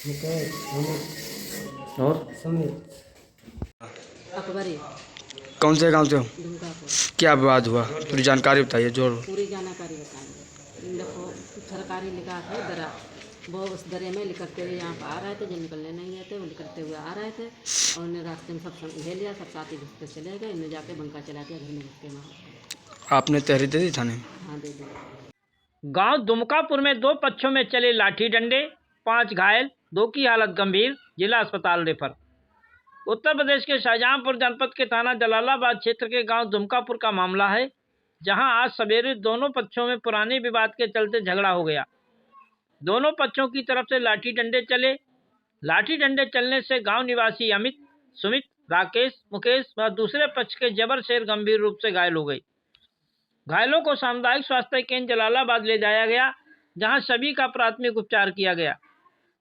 और अकबरी कौन से गांव से हो? दुर्गापुर। क्या विवाद हुआ, पूरी जानकारी बताइए जोर। पूरी जानकारी बताएंगे। देखो सरकारी निकाह है दरा, वो उस दरे में लिखते हुए यहाँ पर आ रहे थे, जो निकलने नहीं आए थे वो लिखते हुए आ रहे थे, और उन्हें रास्ते में सब ले लिया, सब साथी घुसते चले गए, इन्हें जाके बंका चला दिया, घर में घुस के वहाँ। आपने तहरीर दे दी थाने? हाँ दे दी। गांव दुमकापुर में दो पक्षों में चले लाठी डंडे, 5 घायल, 2 की हालत गंभीर, जिला अस्पताल रेफर। उत्तर प्रदेश के शाहजहांपुर जनपद के थाना जलालाबाद क्षेत्र के गांव दुमकापुर का मामला है, जहां आज सवेरे दोनों पक्षों में पुराने विवाद के चलते झगड़ा हो गया। दोनों पक्षों की तरफ से लाठी डंडे चले। लाठी डंडे चलने से गांव निवासी अमित, सुमित, राकेश, मुकेश व दूसरे पक्ष के जबर शेर गंभीर रूप से घायल हो गए। घायलों को सामुदायिक स्वास्थ्य केंद्र जलालाबाद ले जाया गया, जहां सभी का प्राथमिक उपचार किया गया,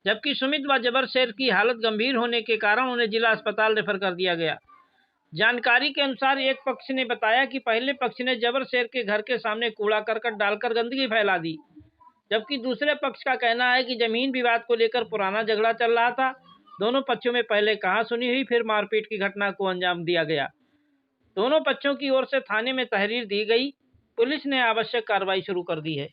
जबकि सुमित व जबर शेर की हालत गंभीर होने के कारण उन्हें जिला अस्पताल रेफर कर दिया गया। जानकारी के अनुसार एक पक्ष ने बताया कि पहले पक्ष ने जबर शेर के घर के सामने कूड़ा करकट डालकर गंदगी फैला दी, जबकि दूसरे पक्ष का कहना है कि जमीन विवाद को लेकर पुराना झगड़ा चल रहा था। दोनों पक्षों में पहले कहा सुनी हुई, फिर मारपीट की घटना को अंजाम दिया गया। दोनों पक्षों की ओर से थाने में तहरीर दी गई। पुलिस ने आवश्यक कार्रवाई शुरू कर दी है।